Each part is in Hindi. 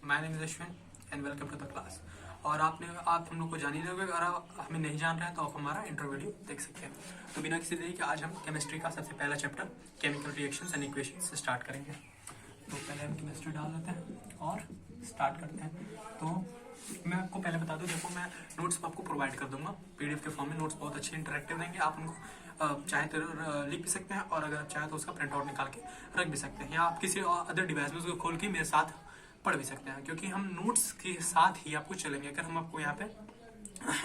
My name is Ashwin and welcome to the class. और आप हम लोग को जान ही रहोगे, अगर आप हमें नहीं जान रहे हैं तो आप हमारा इंट्रो वीडियो देख सकते हैं। तो बिना किसी देरी के आज हम केमिस्ट्री का सबसे पहला chapter chemical reactions and equations से स्टार्ट करेंगे। तो पहले हम केमिस्ट्री डाल देते हैं और स्टार्ट करते हैं। तो मैं आपको पहले बता दूं, देखो मैं नोट्स आपको प्रोवाइड कर दूंगा पीडीएफ के फॉर्म में। नोट्स बहुत अच्छे इंटरेक्टिव रहेंगे, आप उनको चाहे तो लिख भी सकते हैं और अगर चाहे तो उसका प्रिंट आउट निकाल के रख भी सकते हैं, या आप किसी अदर डिवाइस में उसको खोल के मेरे साथ पढ़ भी सकते हैं, क्योंकि हम नोट्स के साथ ही आपको चलेंगे। अगर हम आपको यहाँ पे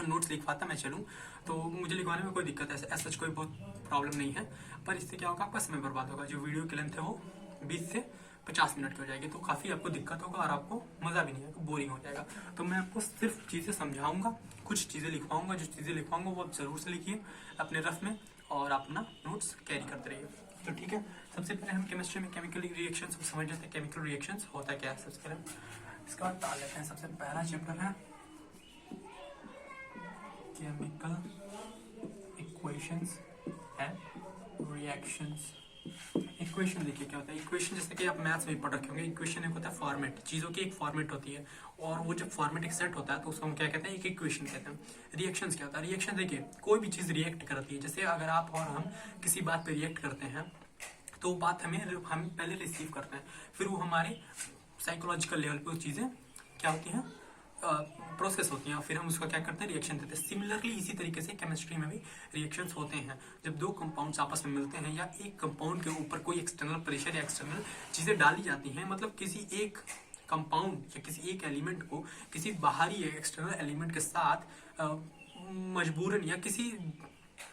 नोट्स लिखवाता मैं चलूँ तो मुझे लिखवाने में कोई दिक्कत है, ऐसा कोई बहुत प्रॉब्लम नहीं है, पर इससे क्या होगा, आपका समय बर्बाद होगा। जो वीडियो की लेंथ है वो 20 से 50 मिनट की हो जाएगी, तो काफ़ी आपको दिक्कत होगा और आपको मज़ा भी नहीं आएगा, बोरिंग हो जाएगा। तो मैं आपको सिर्फ चीज़ें समझाऊंगा, कुछ चीज़ें लिखवाऊंगा। जो चीज़ें लिखवाऊंगा वो आप जरूर से लिखिए अपने रफ में और अपना नोट्स कैरी करते रहिए। तो ठीक है, सबसे पहले हम केमिस्ट्री में केमिकल रिएक्शंस समझ लेते हैं। केमिकल रिएक्शंस होता क्या है सबसे पहले, इसका बाद डाल लेते हैं। सबसे पहला चैप्टर है chemical equations and reactions. Equation देखिए क्या होता है। इक्वेशन जैसे कि आप मैथ्स में पढ़ रखे होंगे, इक्वेशन एक होता है फॉर्मेट, चीज़ों की एक फॉर्मेट होती है, और वो जब फॉर्मेट एक सेट होता है तो उसको हम क्या कहते हैं, एक इक्वेशन कहते हैं। रिएक्शंस क्या होता है, रिएक्शन देखिए कोई भी चीज़ रिएक्ट करती है। जैसे अगर आप और हम किसी बात पे रिएक्ट करते हैं तो वो बात हम पहले रिसीव करते हैं, फिर वो हमारे साइकोलॉजिकल लेवल पे वो चीज़ें क्या होती हैं, प्रोसेस होती हैं, और फिर हम उसका क्या करते हैं, रिएक्शन देते हैं। सिमिलरली इसी तरीके से केमिस्ट्री में भी रिएक्शंस होते हैं। जब दो कंपाउंड्स आपस में मिलते हैं या एक कंपाउंड के ऊपर कोई एक्सटर्नल प्रेशर या एक्सटर्नल चीज़ें डाली जाती हैं, मतलब किसी एक कंपाउंड या किसी एक एलिमेंट को किसी बाहरी एक्सटर्नल एलिमेंट के साथ मजबूरन या किसी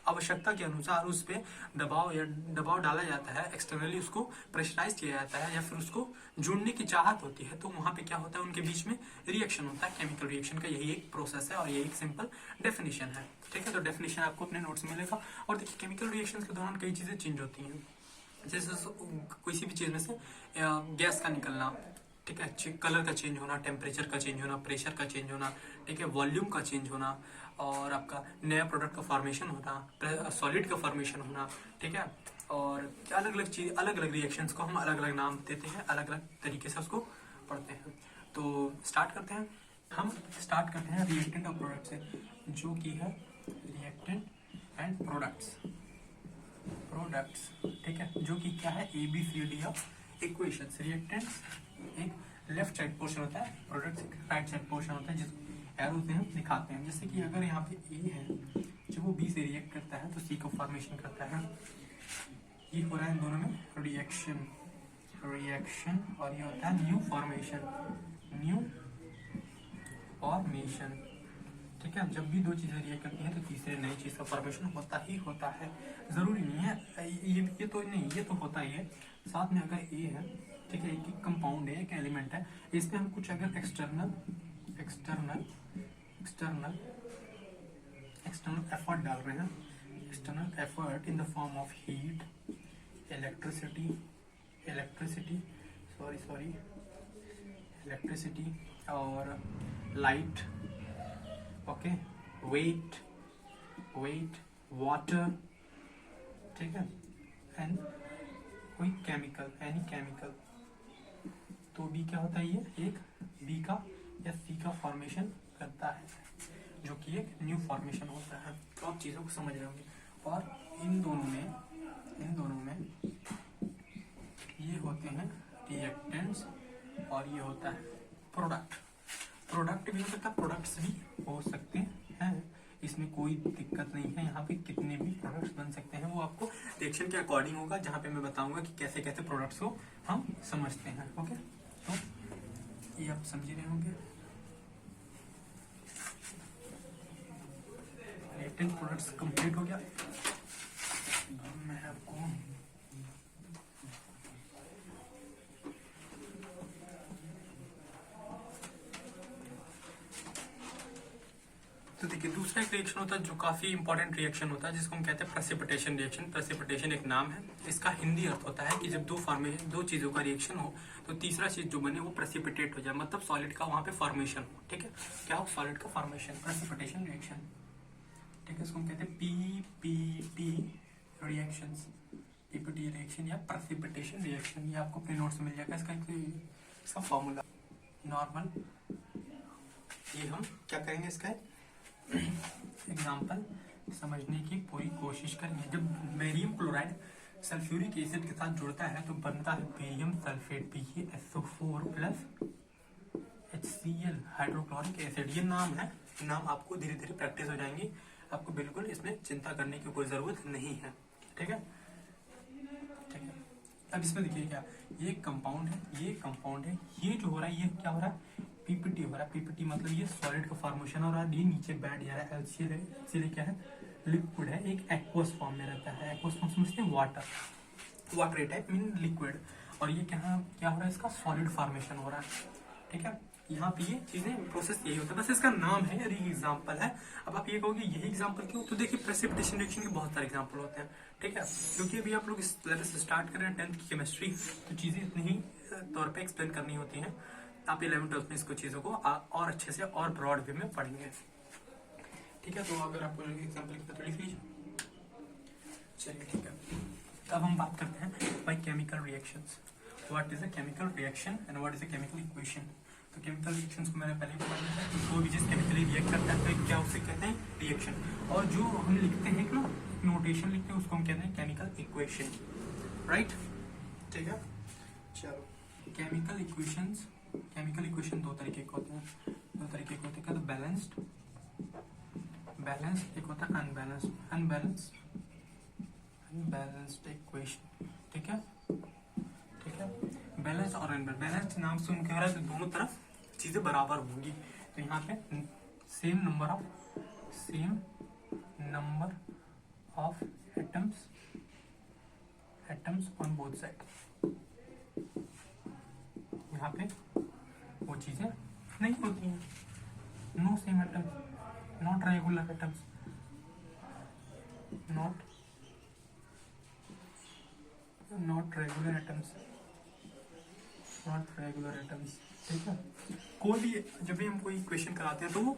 आवश्यकता के अनुसार उस पर दबाव डाला जाता है, एक्सटर्नली उसको प्रेशराइज किया जाता है, या फिर उसको जुड़ने की चाहत होती है, तो वहां पे क्या होता है, उनके बीच में रिएक्शन होता है। केमिकल रिएक्शन का यही एक प्रोसेस है और यही एक सिंपल डेफिनेशन है। ठीक है, तो डेफिनेशन आपको अपने नोट्स में मिलेगा। और देखिए केमिकल रिएक्शन के दौरान कई चीजें चेंज होती हैं, जैसे किसी भी चीज में से गैस का निकलना, ठीक है, कलर का चेंज होना, टेम्परेचर का चेंज होना, प्रेशर का चेंज होना, ठीक है, वॉल्यूम का चेंज होना, और आपका नया प्रोडक्ट का फॉर्मेशन होना, सॉलिड का फॉर्मेशन होना, ठीक है। और अलग अलग चीज, अलग अलग रिएक्शंस को हम अलग अलग नाम देते हैं, अलग अलग तरीके से उसको पढ़ते हैं। तो स्टार्ट करते हैं। हम स्टार्ट करते हैं रिएक्टेंट और प्रोडक्ट से, जो कि है रिएक्टेंट एंड प्रोडक्ट्स। ठीक है, जो कि क्या है, ABCD ऑफ इक्वेशंस। रिएक्टेंट्स एक लेफ्ट साइड पोर्शन होता है, प्रोडक्ट्स एक राइट साइड पोर्शन होता है, जिस एरो से हम दिखाते हैं। जैसे कि अगर यहाँ पे A है, जब वो B से रिएक्ट करता है तो C का फॉर्मेशन करता है। ये हो रहा है इन दोनों में रिएक्शन, और ये होता है न्यू फॉर्मेशन। ठीक है, जब भी दो चीजें रिएक्ट करती हैं तो तीसरे नई चीज का फॉर्मेशन होता ही होता है। जरूरी नहीं है ये तो नहीं, ये तो होता ही है। साथ में अगर A है, ठीक है, एक कंपाउंड है, एक एलिमेंट है, इसमें हम कुछ अगर एक्सटर्नल एफर्ट डाल रहे हैं, external effort in the form of heat, electricity और लाइट, ओके, वेट, वाटर, ठीक है, एंड कोई एनी केमिकल, तो B क्या होता है, ये एक B का या C का फॉर्मेशन करता है, जो कि एक न्यू फॉर्मेशन होता है। तो आप चीज़ों को समझ रहे होंगे। और इन दोनों में ये होते हैं रिएक्टेंट्स और ये होता है प्रोडक्ट भी हो सकता है, प्रोडक्ट्स भी हो सकते हैं, इसमें कोई दिक्कत नहीं है। यहाँ पे कितने भी प्रोडक्ट्स बन सकते हैं, वो आपको रिएक्शन के अकॉर्डिंग होगा, जहाँ पे मैं बताऊंगा कि कैसे कैसे प्रोडक्ट्स को हम समझते हैं। ओके, तो ये आप समझ रहे होंगे। रिएक्टेंट प्रोडक्ट्स कंप्लीट हो गया। मैं आपको तो देखिए दूसरा एक रिएक्शन होता है जो काफी इंपॉर्टेंट रिएक्शन होता है, जिसको हम कहते हैं प्रेसिपिटेशन रिएक्शन। प्रेसिपिटेशन एक नाम है, इसका हिंदी अर्थ होता है कि जब दो चीजों का रिएक्शन हो तो तीसरा चीज जो बने वो प्रेसिपिटेट हो जाए, मतलब सॉलिड का वहां पे फॉर्मेशन हो। ठीक है, क्या हो, सॉलिड का फॉर्मेशन, प्रेसिपिटेशन रिएक्शन। ठीक है, इसको हम कहते हैं PPT रिएक्शंस, PPT रिएक्शन या प्रेसिपिटेशन रिएक्शन। ये आपको अपने नोट्स में मिल जाएगा, इसका फॉर्मूला नॉर्मल। ये हम क्या करेंगे, इसका एग्जाम्पल समझने की पूरी कोशिश करेंगे। जब बेरियम क्लोराइड सल्फ्यूरिक एसिड के साथ जुड़ता है तो बनता है barium sulphate BaSO4 plus HCl hydrochloric acid. ये नाम है, नाम आपको धीरे धीरे प्रैक्टिस हो जाएंगी, आपको बिल्कुल इसमें चिंता करने की कोई जरूरत नहीं है। ठीक है, ठीक है। अब इसमें देखिए क्या, ये कंपाउंड है, ये कंपाउंड है, ये जो हो रहा है ये क्या हो रहा है, पीपीटी हो रहा है। पीपीटी मतलब ये सॉलिड का फॉर्मेशन हो रहा है, ये नीचे बैठ जा रहा है। एलसीएल है, एलसीएल क्या है, लिक्विड है, एक एक्वस फॉर्म में रहता है। एक्वस फॉर्म समझते हैं, water, water type mean liquid. और ये क्या हो रहा है, इसका सॉलिड फॉर्मेशन हो रहा है। ठीक है, यहाँ पे ये चीजें प्रोसेस यही होता है, बस इसका नाम है और ये एग्जाम्पल है। अब आप ये कहोगे यही एग्जाम्पल क्यों, तो देखिए प्रेसिपिटेशन रिएक्शन के बहुत सारे एग्जाम्पल होते हैं। ठीक है, क्योंकि अभी आप लोग इस लेवल से स्टार्ट कर रहे हैं 10th की केमिस्ट्री, तो चीजें इतनी ही तौर पे एक्सप्लेन करनी होती हैं। आप 11th 12th में इसको चीजों को और अच्छे से और ब्रॉड वे में पढ़ेंगे। ठीक है, तो अगर आपको एग्जाम्पल की तो लिख लीजिए। चलिए ठीक है, अब हम बात करते हैं by chemical reactions. What is a chemical reaction and what is a chemical equation. तो केमिकल रिएक्शंस को मैंने पहले ही पढ़ा है कि कोई भी चीज केमिकली रिएक्ट करता है तो क्या उसे कहते हैं, रिएक्शन। और जो हम लिखते हैं ना, नोटेशन लिखते हैं, उसको हम कहते हैं केमिकल इक्वेशन। राइट, ठीक है। चलो, केमिकल इक्वेशंस, केमिकल इक्वेशन दो तरीके के होते हैं, दो तरीके के होते हैं। क्या, तो बैलेंस्ड, बैलेंस्ड, एक होता है अनबैलेंस्ड, अनबैलेंस्ड, अनबैलेंस्ड इक्वेशन। ठीक है, ठीक है। बैलेंस और अनबैलेंस, बैलेंस नाम से उनके हो रहा है तो दोनों तरफ चीजें बराबर होंगी। तो यहाँ पे same number of atoms on both side. यहाँ पे वो चीजें नहीं होती हैं, no same atoms, not regular atoms, not regular atoms, not regular atoms. ठीक है, कोई भी जब भी हम कोई इक्वेशन कराते हैं तो वो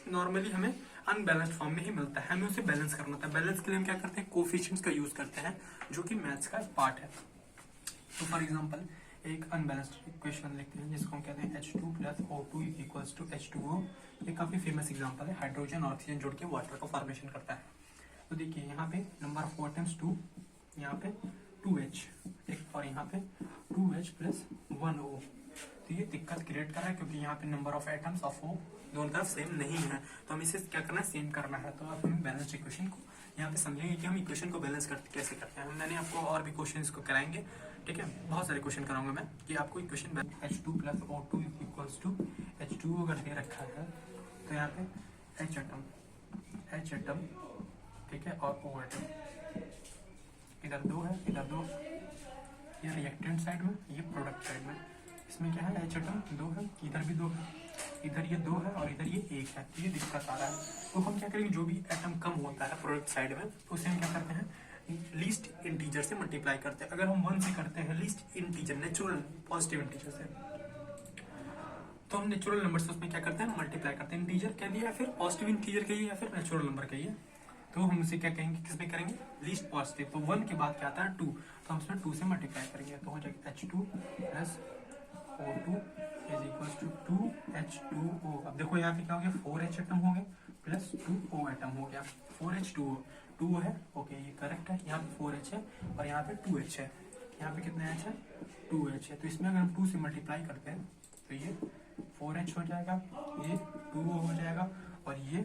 नॉर्मली हमें अनबैलेंस्ड फॉर्म में ही मिलता है, हमें उसे बैलेंस करना होता है। बैलेंस के लिए हम क्या करते हैं, कोफिशिएंट्स का यूज करते हैं, जो कि मैथ्स का पार्ट है। तो फॉर एग्जांपल एक अनबैलेंस्ड इक्वेशन लिखते हैं जिसको हम कहते हैं H2 + O2 = H2O। ये काफी फेमस एग्जांपल है, हाइड्रोजन और ऑक्सीजन जुड़ के वाटर का फॉर्मेशन करता है। तो देखिए यहाँ पे नंबर ऑफ एटम्स 2, यहाँ पे 2H, और यहाँ पे 2H + 1O। तो ये दिक्कत क्रिएट कर रहा है क्योंकि यहाँ पे number of atoms of O दोनों तरफ सेम नहीं है, तो हमें इसे क्या करना है, सेम करना है। तो आप हम बैलेंस इक्वेशन को यहाँ पे समझेंगे कि हम इक्वेशन को बैलेंस कैसे करते हैं। मैंने आपको और भी क्वेश्चन को कराएंगे, ठीक है, बहुत सारे क्वेश्चन कराऊंगा मैं कि आपको इक्वेशन H2 + O2 = H2O अगर दे रखा है तो यहाँ पे H एटम, ठीक है, और O एटम, इधर 2 है, इधर 2, ये रिएक्टेंट साइड में, ये प्रोडक्ट साइड में। इसमें क्या है, H एटम 2 है, इधर भी 2 है, इधर ये 2 है और इधर ये 1 है। ये दिक्कत आ रहा है, तो हम क्या करेंगे, जो भी एटम कम होता है प्रोडक्ट साइड में उसे हम क्या करते हैं, लीस्ट इंटीजर से मल्टीप्लाई करते हैं। अगर हम 1 से करते हैं least integer, natural positive integer से, तो हम नेचुरल नंबर से उसमें क्या करते हैं, मल्टीप्लाई करते हैं। इंटीजर कह दिया, या फिर पॉजिटिव इंटीजर कहिए, या फिर नेचुरल नंबर कहिए, तो हम उसे क्या कहेंगे, किसमें करेंगे, लीस्ट पॉजिटिव। तो 1 के बाद क्या आता है 2, तो हम उसमें 2 से मल्टीप्लाई करेंगे, तो हो जाएगा H2 + O2 = 2H2O। अब देखो यहाँ पे क्या हो गया, 4H एटम हो गए प्लस 2O एटम हो गया, 4H2O, 2 है, ओके ये करेक्ट है। यहाँ पे 4H है और यहाँ पे 2H है, यहाँ पे कितना H है, 2H है। तो इसमें अगर हम 2 से मल्टीप्लाई करते हैं तो ये 4H हो जाएगा, ये 2O हो जाएगा, और ये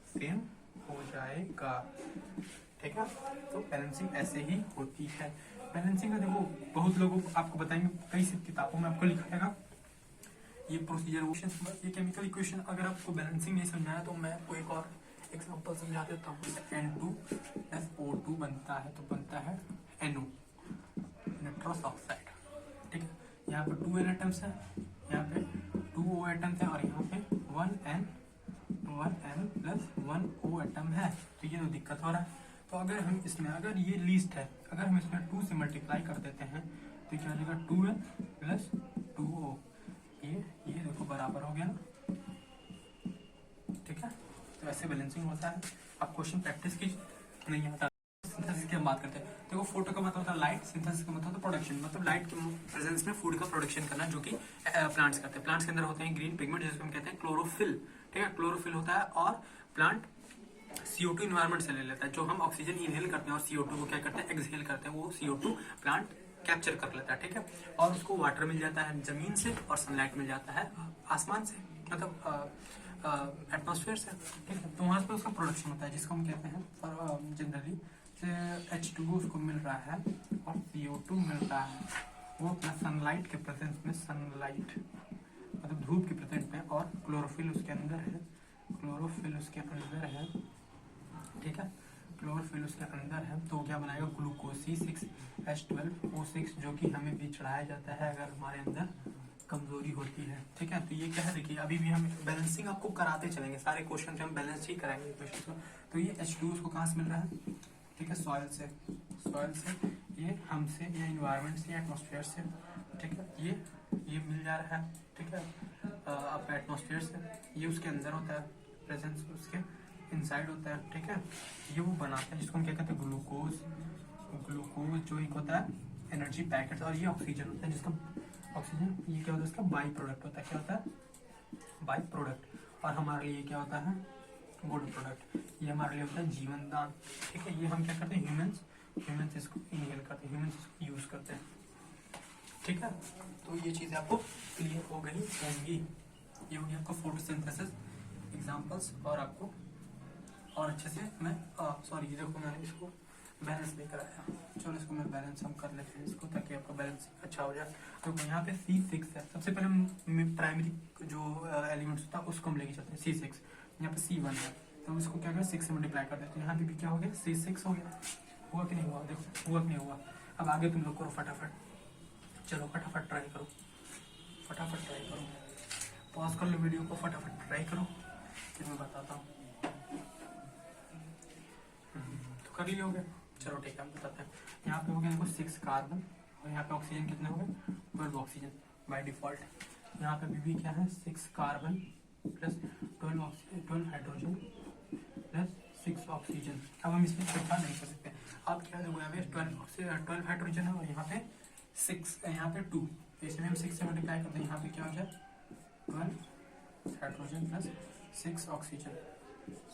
सेम हो जाएगा। ठीक है, तो बैलेंसिंग ऐसे ही होती है। बैलेंसिंग का देखो बहुत लोगों को आपको बताएंगे, कई सी किताबों में आपको लिखा रहेगा ये प्रोसीजर, ये केमिकल इक्वेशन। अगर आपको बैलेंसिंग नहीं समझाया तो मैं आपको एक और एग्जांपल समझा देता हूँ। N2 + O2 बनता है, तो बनता है NO, नाइट्रस ऑक्साइड। ठीक है, यहाँ पे 2N एटम्स है, यहाँ पे 2O एटम्स है, और यहाँ पे 1N + 1O एटम है। तो ये तो दिक्कत हो रहा है। तो अगर हम इसमें, अगर ये लीस्ट है, अगर हम इसमें 2 से मल्टीप्लाई कर देते हैं तो क्या हो जाएगा, 2N + 2O। ये देखो बराबर हो गया ना। ठीक है, तो ऐसे बैलेंसिंग होता है। आप क्वेश्चन प्रैक्टिस कीजिए, नहीं आता सिंथेसिस के बात करते हैं। देखो फोटो का मतलब होता है लाइट, सिंथेसिस का मतलब होता है प्रोडक्शन, मतलब लाइट के प्रेजेंस में फूड का प्रोडक्शन करना, जो कि प्लांट्स करते हैं। प्लांट्स के अंदर होते हैं ग्रीन पिगमेंट जिसको हम कहते हैं क्लोरोफिल, ठीक है, क्लोरोफिल होता है। और प्लांट CO2 इन्वायरमेंट से ले लेता है, जो हम ऑक्सीजन इनहेल करते हैं और CO2 को क्या करते हैं एक्सहेल करते हैं, वो CO2 प्लांट कैप्चर कर लेता है, ठीक है। और उसको वाटर मिल जाता है जमीन से और सनलाइट मिल जाता है आसमान से, मतलब एटमॉस्फेयर से, ठीक है। तो वहां पे उसका प्रोडक्शन होता है जिसको हम कहते हैं जनरली H2O उसको मिल रहा है और CO2 मिल रहा है, वो अपना सनलाइट के प्रेजेंस में, सनलाइट मतलब धूप के प्रेजेंस में, और क्लोरोफिल उसके अंदर है, क्लोरोफिल उसके अंदर है, ठीक है, क्लोरोफिल उसके अंदर है। तो क्या बनाएगा ग्लूकोज C6H12O6, जो कि हमें भी चढ़ाया जाता है अगर हमारे अंदर कमजोरी होती है, ठीक है। तो ये क्या है, देखिए अभी भी हम बैलेंसिंग आपको कराते चलेंगे, सारे क्वेश्चन हम बैलेंस ही कराएंगे क्वेश्चन को। तो ये H2 उसको कहाँ से मिल रहा है, ठीक है, सॉइल से, सॉइल से, ये हमसे या इन्वायरमेंट से या एटमॉस्फेयर से, ठीक है, ये मिल जा रहा है, ठीक है, आपका एटमॉस्फेयर से। ये उसके अंदर होता है, प्रेजेंस उसके इनसाइड होता है, ठीक है। ये वो बनाता है जिसको हम क्या कहते हैं ग्लूकोज, ग्लूकोज जो एक होता है एनर्जी पैकेट, और ये ऑक्सीजन होता है जिसका ऑक्सीजन, ये क्या होता है इसका बाई प्रोडक्ट होता है, क्या होता है बाई प्रोडक्ट। और हमारे लिए क्या होता है गुड प्रोडक्ट, ये हमारे लिए होता है जीवन दान, ठीक है। ये हम क्या करते हैं ह्यूमंस इसको इनहेल करते हैं, ह्यूमंस इसको यूज करते हैं, ठीक है। तो ये चीजें आपको क्लियर हो गई होंगी। ये हो गया आपका फोटोसिंथेसिस एग्जांपल्स, और आपको और अच्छे से मैं सॉरी देखो मैंने इसको बैलेंस नहीं कराया, चलो इसको मैं बैलेंस हम कर लेते हैं इसको, ताकि आपका बैलेंस अच्छा हो जाए। तो यहाँ पे C6 है, सबसे पहले हम प्राइमरी जो एलिमेंट्स होता है उसको हम लेके चलते हैं C6। यहाँ पे C1 है, तो इसको क्या करें 6 से मल्टीप्लाई कर देते हैं। यहाँ पे भी क्या हो गया C6 हो गया, हुआ कि नहीं हुआ, देखो हुआ कि नहीं हुआ। अब आगे तुम लोग करो फटाफट, चलो फटाफट ट्राई करो, फटाफट ट्राई करो, पॉज कर लो वीडियो को, फटाफट ट्राई करो, फिर मैं बताता हूँ। तो कर लिए हो गए, चलो ठीक है हम बताते हैं। यहाँ पे हो गया देखो 6 कार्बन, और यहाँ पे ऑक्सीजन कितने हो गए 12 ऑक्सीजन बाय डिफॉल्ट। यहाँ पे भी क्या है 6 carbon plus 12 hydrogen plus 6 oxygen. अब हम इसमें इकट्ठा नहीं कर सकते, अब क्या देखो यहाँ पे 12 हाइड्रोजन है और यहाँ पे 6, यहाँ पे 2, तो इसमें हम 6 से मल्टीप्लाई करते हैं। यहाँ पे क्या हो जाए 12 हाइड्रोजन प्लस 6 ऑक्सीजन,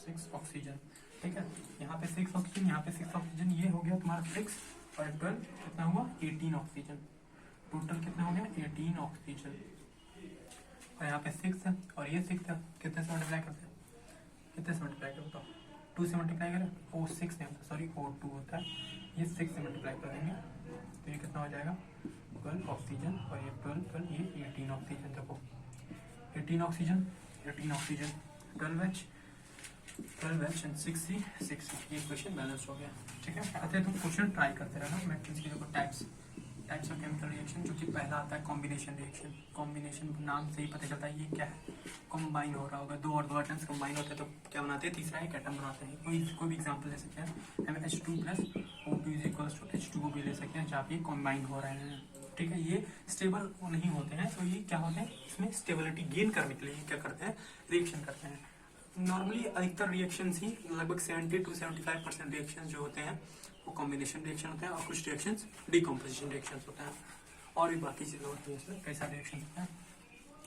6 ऑक्सीजन, ठीक है। यहाँ पे 6 ऑक्सीजन, यहाँ पे 6 ऑक्सीजन, ये हो गया तुम्हारा 6 और 12 कितना हुआ 18 ऑक्सीजन, टोटल कितना हो गया 18 ऑक्सीजन। और यहाँ पे 6 है और ये 6 है, कितने से मल्टीप्लाई करते हैं, कितने से मल्टीप्लाई करते हो 2 से मल्टीप्लाई करें, O6 नहीं होता सॉरी O2 होता है, ये 6 से मल्टीप्लाई कर देंगे तो ये कितना हो जाएगा 12 ऑक्सीजन, और ये 12 ये 18 ऑक्सीजन। देखो 18 oxygen 18 oxygen 12H and 6C, ये क्वेश्चन बैलेंस हो गया, ठीक है। अच्छा तुम क्वेश्चन ट्राई करते रहना। मैट्रिक्स की देखो टाइप्स ऑफ केमिकल रिएक्शन, जो कि पहला आता है कॉम्बिनेशन रिएक्शन। कॉम्बिनेशन नाम से ही पता चलता है ये क्या है, कंबाइन हो रहा होगा, दो और दो एटम्स कंबाइन होते हैं तो क्या बनाते हैं तीसरा एक एटम बनाते हैं। कोई भी एग्जांपल ले सकते हैं, हम H2 plus O2 is equals to H2O भी ले सकते हैं जहाँ पे कंबाइन हो रहे हैं, ठीक है। ये स्टेबल नहीं होते हैं, तो ये क्या होते हैं इसमें स्टेबिलिटी गेन करने के लिए क्या करते हैं रिएक्शन करते हैं। नॉर्मली अधिकतर रिएक्शंस ही लगभग 70 to 75% रिएक्शंस जो होते हैं वो कॉम्बिनेशन रिएक्शन होते हैं, और कुछ रिएक्शंस डिकम्पोजिशन रिएक्शंस होते हैं, और भी बाकी चीजें होती हैं इसमें कई सारे रिएक्शन होते हैं।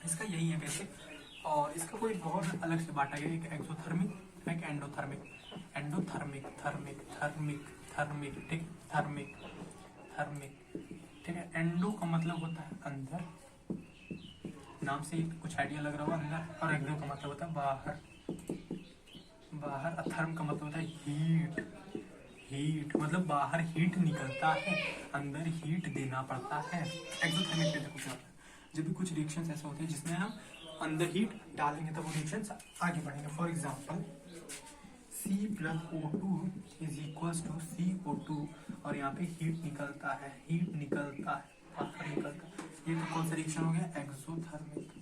इसका यही है बेसिक, और इसका कोई बहुत अलग से बांटा गया, एक एक्सोथर्मिक एक endothermic, endothermic thermic thermic thermic, ठीक थर्मिक थर्मिक, ठीक है। एंडो का मतलब होता है अंदर, नाम से ही कुछ आइडिया लग रहा होगा अंदर, और एक्सो का मतलब होता है बाहर, बाहर। अथर्म का मतलब होता है हीट, हीट मतलब बाहर हीट निकलता है, अंदर हीट देना पड़ता है। एक्सोथर्मिक में देखो क्या होता है, जब भी कुछ रिएक्शंस ऐसे होते हैं जिसमें हम अंदर हीट डालेंगे तब वो रिएक्शंस आगे बढ़ेंगे। For example C plus O2 is equals to CO2, और यहाँ पे हीट निकलता है, हीट निकलता है, बाहर निकलता है। ये तो कौन सा रिएक्शन हो गया एक्सोथर्मिक,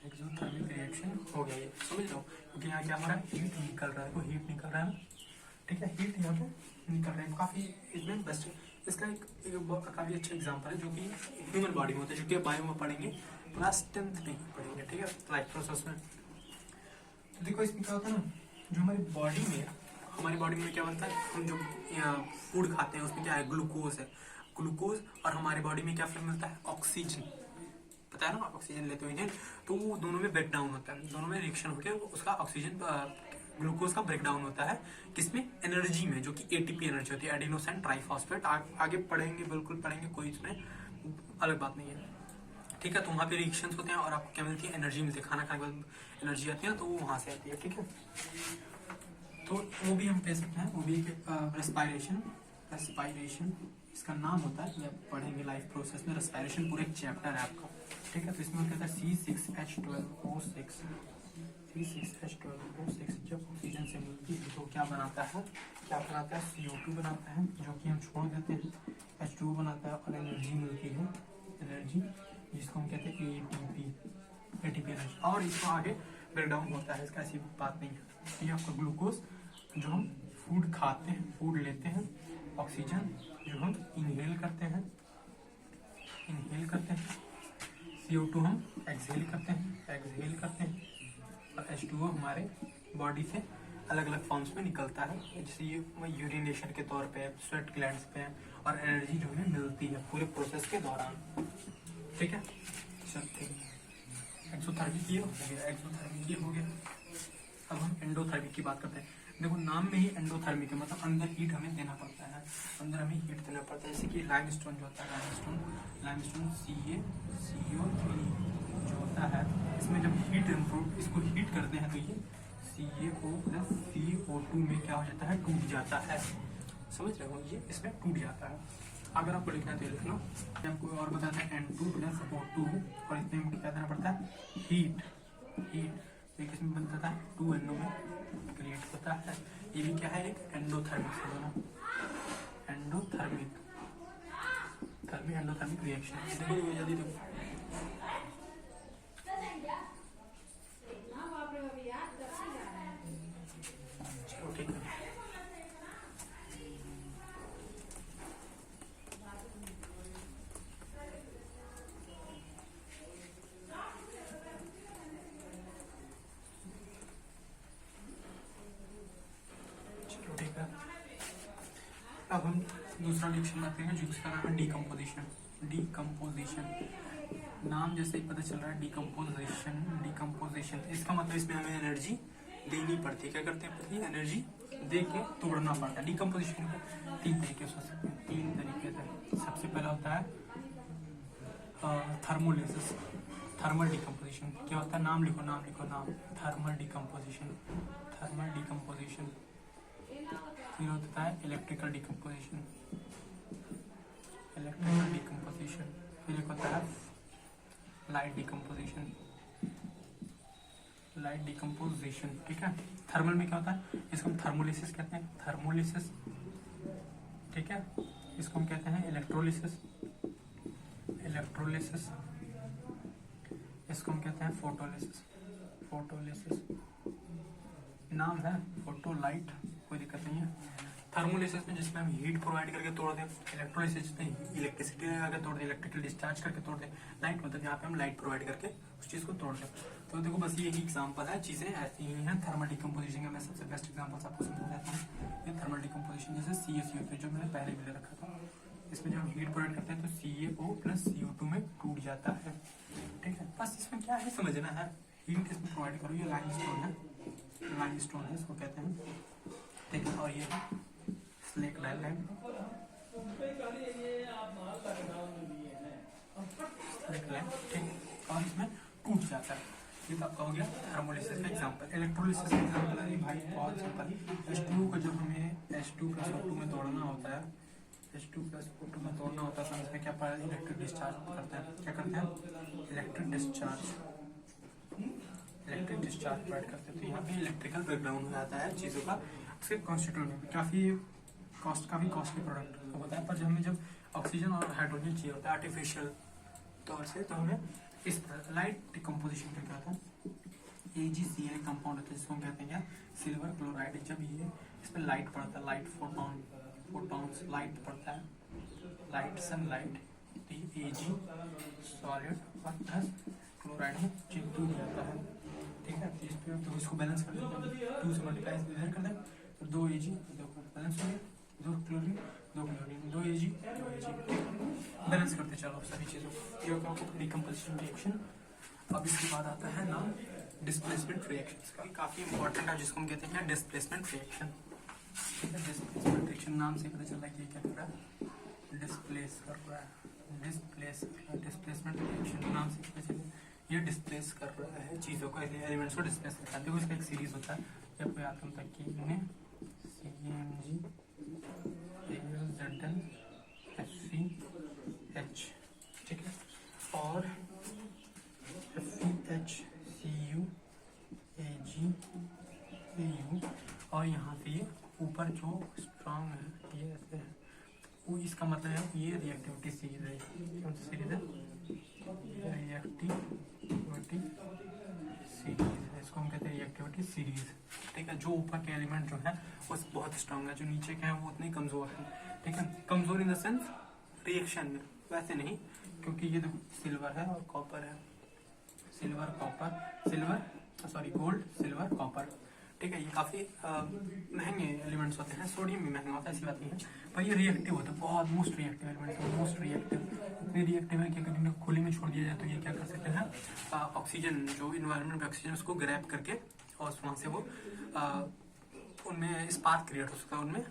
एक्सोथर्मिक रिएक्शन हो गया ये, समझ लो। क्योंकि यहाँ क्या हो रहा है हीट निकल रहा है, वो हीट निकल रहा है, ठीक है, हीट यहाँ पे निकल रहा है। काफी इसमें बेस्ट इसका एक काफी अच्छा एग्जांपल है जो कि ह्यूमन बॉडी में होता है, जो कि बायो में पढ़ेंगे, क्लास 10th में पढ़ेंगे, ठीक है, लाइफ प्रोसेस में। तो देखो इसमें क्या होता है ना, जो हमारी बॉडी में हमारी बॉडी में क्या बनता है, हम जो फूड खाते हैं उसमें क्या है, ग्लूकोज है, ग्लूकोज, और हमारी बॉडी में क्या फिर मिलता है, ऑक्सीजन, पता है ना, ऑक्सीजन लेते हो इन्हें, तो वो दोनों में ब्रेक डाउन होता है, दोनों में रिएक्शन होकर उसका ऑक्सीजन ग्लूकोज का ब्रेक डाउन होता है किसमें, एनर्जी में, जो कि एटीपी एनर्जी होती है, एडिनोसिन ट्राइफॉस्फेट। आगे पढ़ेंगे, बिल्कुल पढ़ेंगे, कोई इसमें अलग बात नहीं है, ठीक है। तो वहाँ पे रिएक्शंस होते हैं और आपको क्या मिलती है, एनर्जी मिलती है, खाना खाने के बाद एनर्जी आती है ना, तो वो वहाँ से आती है, ठीक है। तो वो भी हम कह सकते हैं, वो भी रेस्पायरेशन, रेस्पायरेशन इसका नाम होता है, ये पढ़ेंगे लाइफ प्रोसेस में। रेस्पायरेशन पूरा एक चैप्टर है आपका, ठीक है। तो इसमें कहता है C6H12O6, C6H12O6 जब ऑक्सीजन से मिलती है तो क्या बनाता है, क्या बनाता है, CO2 बनाता है, जो कि हम छोड़ देते हैं, H2O बनाता है, और एनर्जी मिलती है, एनर्जी, जिसको हम कहते हैं एटीपी एनर्जी, और इसको आगे ब्रेक डाउन होता है, इसका ऐसी बात नहीं है। ये आपका ग्लूकोज जो हम फूड खाते हैं, फूड लेते हैं, ऑक्सीजन जो हम इनहेल करते हैं, CO2 हम एक्सहेल करते हैं, और H2O हमारे बॉडी से अलग अलग फॉर्म्स में निकलता है, जैसे ये यूरिनेशन के तौर पे, स्वेट ग्लैंड्स पे, और एनर्जी जो हमें मिलती है पूरे प्रोसेस के दौरान, ठीक है। चलते एक्सोथर्मिक ये हो गया, अब हम एंडोथर्मिक की बात करते हैं। देखो नाम में ही एंडोथर्मिक है, मतलब अंदर हीट हमें देना पड़ता है, जैसे कि लाइमस्टोन जो होता है, लाइमस्टोन CaCO3 जो होता है, इसमें जब हीट इम्प्रूव इसको हीट करते हैं तो ये CaO प्लस CO2 में क्या हो जाता है, टूट जाता है, समझ रहे हो, ये इसमें टूट जाता है। अगर आपको लिखना है तो लिख लो, आपको और बताते हैं N2 प्लस O2, और इसमें हमें क्या देना पड़ता है, हीट, तो किसमें बनता है, 2NO में क्रिएट होता है। ये भी क्या है, एक एंडोथर्मिक से बना, एंडोथर्मिक रिएक्शन। देखो जल्दी देखो, चलो ठीक है। अब हम दूसरा रिएक्शन करते हैं जिसका नाम है डीकम्पोजिशन। नाम जैसे ही पता चल रहा है, डीकम्पोजिशन, इसका मतलब इसमें हमें एनर्जी देनी पड़ती है, क्या करते हैं, एनर्जी दे के तोड़ना पड़ता है। डीकम्पोजिशन को तीन तरीके से, सबसे पहला होता है थर्मोलिसिस, थर्मल डिकम्पोजिशन। क्या होता है, नाम लिखो, थर्मल डिकम्पोजिशन, फिर होता है इलेक्ट्रिकल डिकम्पोजिशन, फिर एक होता है लाइट डिकम्पोजिशन, ठीक है। थर्मल में क्या होता है, इसको हम थर्मोलिसिस कहते हैं, ठीक है। इसको हम कहते हैं इलेक्ट्रोलिसिस, इसको हम कहते हैं फोटोलिसिस, नाम है फोटोलाइट, कोई दिक्कत नहीं है। थर्मोलिसिस में जिसमें हम हीट प्रोवाइड करके तोड़ दें, इलेक्ट्रोलिसिस में इलेक्ट्रिसिटी लगा के तोड़ दें, इलेक्ट्रिकल डिस्चार्ज करके तोड़ दें, लाइट मतलब यहाँ पे हम लाइट प्रोवाइड करके उस चीज़ को तोड़ दें। तो देखो बस ये ही एग्जांपल है, चीज़ें ऐसी ही हैं। थर्मल डिकम्पोजिशन का मैं सबसे बेस्ट एग्जांपल आपको समझा देता हूँ। ये थर्मल डिकम्पोजिशन जैसे CaCO2 जो मैंने पहले भी रखा था, इसमें जब हम हीट प्रोवाइड करते हैं तो CaO प्लस CO2 में टूट जाता है, ठीक है। बस इसमें क्या है समझना है, हीट इसमें प्रोवाइड करो, ये लाइमस्टोन है, इसको कहते हैं, ठीक है। और ये स्लेक लाइम, ठीक, और इसमें टूट जाता है। ये तो आपका हो गया थर्मोलिसिस का एग्जांपल। इलेक्ट्रोलिसिस का एग्जांपल है भाई बहुत सिंपल, H2 को जब हमें H2 प्लस O2 में तोड़ना होता है, H2 प्लस O2 में तोड़ना होता है, तो इसमें क्या पड़ा, इलेक्ट्रिक डिस्चार्ज करते हैं, क्या करते हैं, इलेक्ट्रिक डिस्चार्ज प्रोवाइड करते हैं। तो यहाँ पे इलेक्ट्रिकल ब्रेकडाउन हो जाता है चीज़ों का, उसके कॉन्स्टिट्यूएंट में काफ़ी कॉस्टली प्रोडक्ट होता है। पर जब ऑक्सीजन और हाइड्रोजन चाहिए होता है आर्टिफिशियल तौर से, तो हमें इस लाइट डिकम्पोजिशन का क्या होता है, AgCl कंपाउंड होता है, जिसको हम कहते हैं क्या, सिल्वर क्लोराइड। जब ये इस पर लाइट पड़ता है, लाइट फोटॉन्स लाइट पड़ता है, लाइट सनलाइट, Ag सॉलिड और प्लस क्लोराइड में चिपक जाता है, ठीक है। तो इस पर तो इसको बैलेंस कर देते हैं, 2 से मल्टीप्लाई इधर कर दें 2 Ag, देखो बैलेंस हो गया, 2 chlorine 2 chlorine, 2 Ag 2 Ag, balance करते चलो सभी चीजों को। ये होगा डिकम्पोजिशन रिएक्शन। अब इसके बाद आता है नाम डिस्प्लेसमेंट रिएक्शन का, काफी इंपॉर्टेंट है, जिसको हम कहते हैं डिस्प्लेसमेंट रिएक्शन। ठीक है, डिस्प्लेसमेंट रिएक्शन नाम से पता चल रहा है कि क्या कर रहा है, डिस्प्लेस कर रहा है, डिस्प्लेसमेंट रिएक्शन नाम से पता चल, ये डिस्प्लेस कर रहा है चीजों को, एलिमेंट्स को डिस्प्लेस करता है। देखो इसका एक सीरीज होता है, या कोई आटम तक की इन्हें CmG Zn FeH, ठीक है, और FeH Cu Ag Au, और यहाँ से ये ऊपर जो स्ट्रॉन्ग है ये ऐसे है, वो इसका मतलब है ये रिएक्टिविटी सीरीज है। कौन सी सीरीज है, रिएक्टिविटी सीरीज है, इसको हम कहते हैं रिएक्टिविटी सीरीज। ठीक है, जो ऊपर के एलिमेंट जो है वो बहुत स्ट्रॉन्ग है, जो नीचे के हैं वो उतने कमजोर है। ठीक है, कमजोर इन द सेंस रिएक्शन में, वैसे नहीं, क्योंकि ये देखो सिल्वर है और कॉपर है, silver copper, silver sorry gold silver copper. ठीक है, ये काफी महंगे एलिमेंट्स होते हैं, सोडियम भी महंगा होता है, ऐसी बात नहीं है, पर ये रिएक्टिव होता है, बहुत मोस्ट रिएक्टिव एलिमेंट्स है, मोस्ट रिएक्टिव, इतने रिएक्टिव है कि अगर इनको खुले में छोड़ दिया जाए तो ये क्या कर सकते हैं, ऑक्सीजन जो इन्वायरमेंट में ऑक्सीजन उसको ग्रैब करके और वहाँ से वो उनमें स्पार्क क्रिएट हो सकता है, उनमें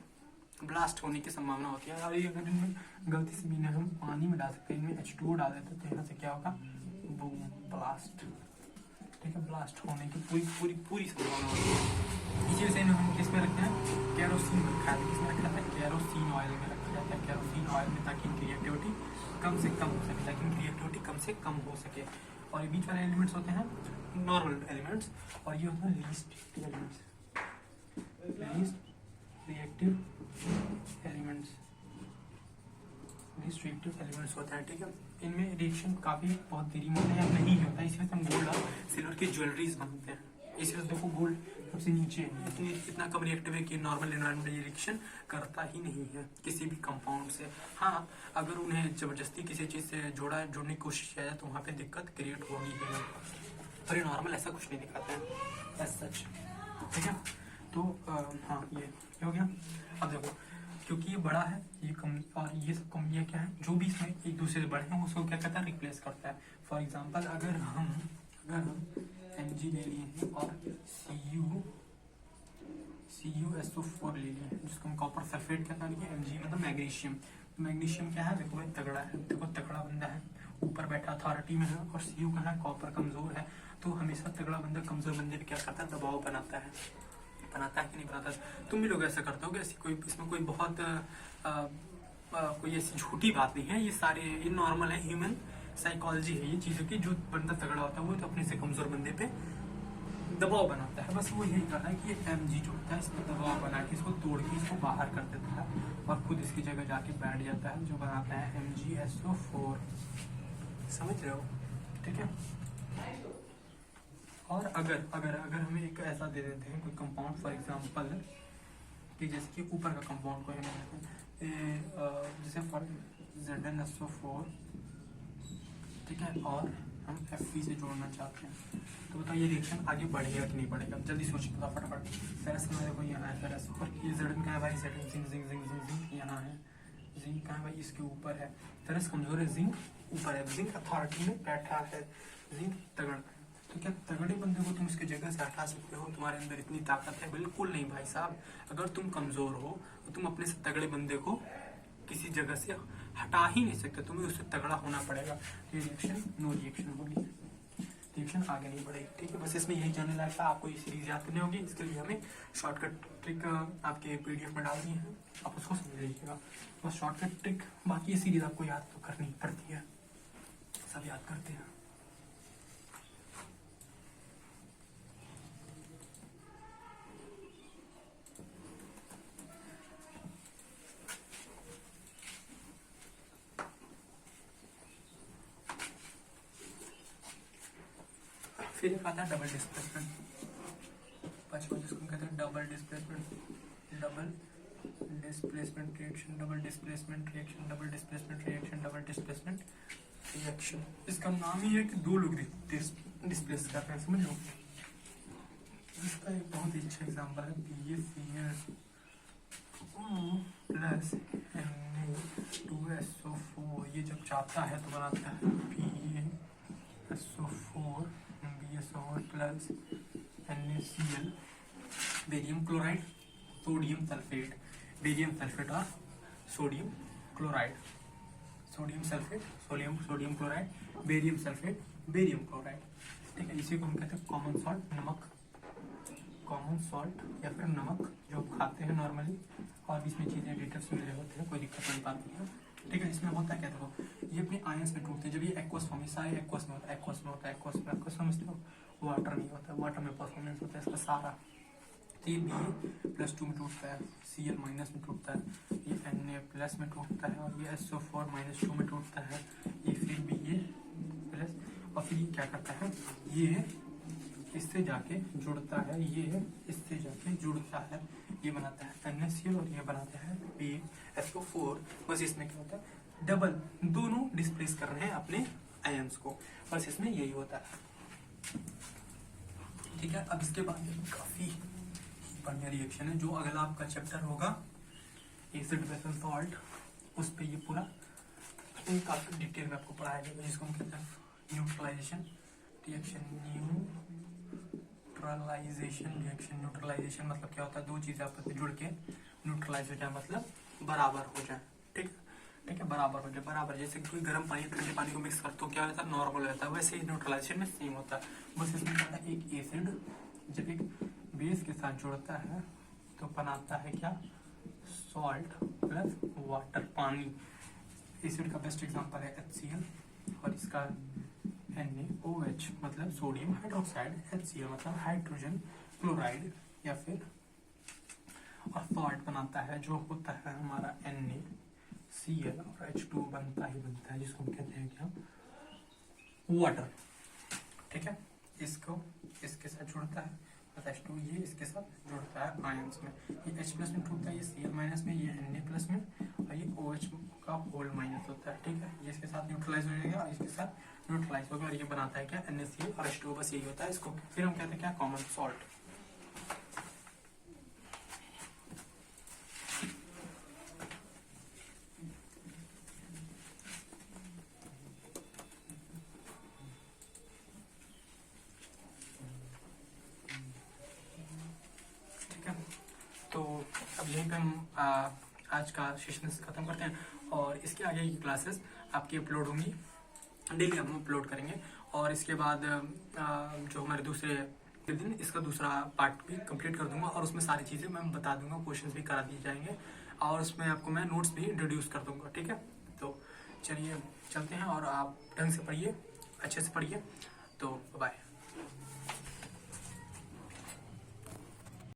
ब्लास्ट होने की संभावना होती है। और ये अगर इनमें गलती से भी हम पानी में डाल सकते हैं, इनमें H2O डाल देते तो यहाँ से क्या होगा, बूम, ब्लास्ट। ठीक है, ब्लास्ट होने की पूरी पूरी पूरी संभावना होती है। इसी वजह से हम किस में रखते हैं, केरोसिन में रखा है, किसमें रखा है, केरोसिन ऑयल में रखा जाता है, केरोसिन ऑयल में, ताकि इनकी रिएक्टिविटी कम से कम हो सके, ताकि इनकी रिएक्टिविटी कम से कम हो सके। और ये बीच वाले एलिमेंट्स होते हैं नॉर्मल एलिमेंट्स, और ये होते हैं least reactive elements, least reactive elements, least reactive elements होते हैं। ठीक है, इनमें रिएक्शन काफी बहुत देरी में होता है या नहीं होता है, इसलिए हम गोल्ड और सिल्वर की ज्वेलरीज बनाते हैं। इसलिए देखो गोल्ड सबसे नीचे है, इतना कम रिएक्टिव है कि नॉर्मल एनवायरमेंट में रिएक्शन करता ही नहीं है किसी भी कंपाउंड से। हाँ, अगर उन्हें जबरदस्ती किसी चीज से जोड़ने की कोशिश किया जाए तो वहाँ पे दिक्कत क्रिएट होगी ही, पर ये नॉर्मल ऐसा कुछ नहीं दिखाते हैं एज सच। ठीक है, तो हाँ ये हो गया। अब देखो, क्योंकि ये बड़ा है, ये कम, और ये सब कम, ये क्या है, जो भी इसमें एक दूसरे से बड़े हैं उसको क्या करता है, रिप्लेस करता है। फॉर एग्जांपल अगर हम Mg ले लिए हैं और CuSO4 ले लिए हैं, जिसको हम कॉपर सल्फेट कहते हैं, Mg मतलब मैग्नीशियम। मैग्नीशियम क्या है, देखो भाई तगड़ा है, देखो तगड़ा बंदा है, ऊपर बैठा अथॉरिटी में है, और Cu का है कॉपर कमजोर है, तो हमेशा तगड़ा बंदा कमजोर बंदे पे क्या करता है, दबाव बनाता है कि नहीं बनाता। तुम भी लोग ऐसा करते हो, ऐसी कोई इसमें कोई बहुत कोई ऐसी झूठी बात नहीं है, ये सारे ये नॉर्मल है, ह्यूमन साइकोलॉजी है ये चीजों की। जो बंदा तगड़ा होता है वो तो अपने से कमजोर बंदे पे दबाव बनाता है, बस वो यही कर रहा है कि ये Mg जो होता है इसमें दबाव बना के इसको तोड़ के इसको बाहर कर देता है और खुद इसकी जगह जाके बैठ जाता है, जो बनाता है MgSO4। समझ रहे हो? ठीक है, और अगर हमें एक ऐसा दे देते हैं कोई कंपाउंड, फॉर एग्जांपल कि जैसे कि ऊपर का कंपाउंड को जैसे फॉर ZnSO4, ठीक है, और हम Fe से जोड़ना चाहते हैं, तो बताइए रिएक्शन आगे बढ़ेगा कि नहीं बढ़ेगा? जल्दी सोचिए फटाफट। फेरस में देखो यहाँ है फेरस, और ये Zn का है भाई, Zn zinc zinc zinc zinc zinc यहाँ है, जिंक का है भाई इसके ऊपर है, फेरस कमजोर है, जिंक ऊपर है, जिंक अथॉरिटी में बैठा है, जिंक तगड़ा। तो क्या तगड़े बंदे को तुम इसकी जगह से हटा सकते हो? तुम्हारे अंदर इतनी ताकत है? बिल्कुल नहीं भाई साहब। अगर तुम कमजोर हो तो तुम अपने से तगड़े बंदे को किसी जगह से हटा ही नहीं सकते, तुम्हें उससे तगड़ा होना पड़ेगा। ये रिएक्शन नो रिएक्शन होगी, रिएक्शन आगे नहीं बढ़ेगी। ठीक है, बस इसमें यही जानने लायक था, आपको ये सीरीज याद करनी होगी। इसके लिए हमें शॉर्टकट ट्रिक आपके PDF में डाल दी है, आप उसको समझ लीजिएगा, बस शॉर्टकट ट्रिक। बाकी ये सीरीज आपको याद तो करनी पड़ती है, सब याद करते हैं। फिर एक आता है डबल डिस्प्लेसमेंट, बचपन जिसको कहते हैं double displacement reaction, double displacement reaction, double displacement reaction. इसका नाम ही है कि दो लोग डिस्प्लेस कर रहे हैं, समझ लो। इसका एक बहुत ही अच्छा एग्जाम्पल है PaCl प्लस Na2SO4। ये जब जाता है तो बनाता है PaSO4 BaSO4 plus NaCl, barium chloride, sodium sulphate, barium sulphate और sodium chloride, sodium sulphate, sodium chloride, barium sulphate, barium chloride. ठीक है, इसी को हम कहते हैं कॉमन सॉल्ट, नमक, कॉमन सॉल्ट या फिर नमक जो खाते हैं नॉर्मली, और इसमें चीजें एडिटिव्स मिले होते हैं, कोई दिक्कत नहीं पाती है। ठीक है, इसमें होता है क्या, देखो ये अपने आयंस में टूटते हैं। जब ये एक्वस फॉर्म, ये सारे एक्वस में होता है, एक्वस में होता है, एक्वस में वाटर नहीं होता है, वाटर में परफॉर्मेंस होता है इसका सारा। तो ये Ba+2 में टूटता है, Cl- में टूटता है, ये Na+ में टूटता है, और ये SO4-2 में टूटता है, ये फिर Ba+, और फिर ये क्या करता है, ये इससे जाके जुड़ता है, ये इससे जाके जुड़ता है, ये बनाता है NaCl और ये बनाता है BaSO4। बस इसमें क्या होता है, डबल दोनों डिस्प्लेस कर रहे हैं अपने आयंस को, बस इसमें यही होता है। ठीक है, अब इसके बाद काफी बढ़िया रिएक्शन है जो अगला आपका चैप्टर होगा एसिड बेसल सॉल्ट, उस पे ये पूरा काफी डिटेल में आपको पढ़ाया जाएगा, जिसको हम कहते हैं न्यूट्रलाइजेशन रिएक्शन। न्यूट्रलाइजेशन मतलब क्या होता है, दो चीजें आपस में जुड़ के न्यूट्रलाइज हो जाए, मतलब बराबर हो जाए। ठीक है, बराबर हो जाए, बराबर जैसे कोई गर्म पानी ठंडे पानी को मिक्स करते हो क्या होता है, नॉर्मल हो जाता है, वैसे ही न्यूट्रलाइजेशन में सेम होता है। बस इसमें क्या होता है, एक एसिड जब एक बेस के साथ जुड़ता है तो बनाता है क्या, सॉल्ट प्लस वाटर, पानी। एसिड का बेस्ट एग्जांपल है HCl, और इसका NaOH मतलब सोडियम हाइड्रोक्साइड, HCl मतलब हाइड्रोजन क्लोराइड या फिर, और सॉल्ट बनाता है जो होता है हमारा NaCl, और H2 बनता है जिसको हम कहते हैं क्या, वाटर। ठीक है, इसको इसके साथ जुड़ता है, H2 ये इसके साथ जुड़ता है आयंस में, ये H+ में टूटता है, ये Cl- में, ये Na+ में, और ये OH का होल माइनस होता है। ठीक है, ये इसके साथ न्यूट्रलाइज हो जाएगा और इसके साथ न्यूट्रलाइज होगा, और ये बनाता है क्या, NaCl और H2, बस यही होता है। इसको फिर हम कहते हैं क्या, कॉमन सॉल्ट। तो अब यहीं पे हम आज का सेशन खत्म करते हैं, और इसके आगे की क्लासेस आपकी अपलोड होंगी, डेली हम अपलोड करेंगे। और इसके बाद जो हमारे दूसरे दिन इसका दूसरा पार्ट भी कंप्लीट कर दूंगा, और उसमें सारी चीज़ें मैं बता दूंगा, क्वेश्चंस भी करा दिए जाएंगे, और उसमें आपको मैं नोट्स भी इंट्रोड्यूस कर दूंगा। ठीक है, तो चलिए चलते हैं, और आप ढंग से पढ़िए, अच्छे से पढ़िए। तो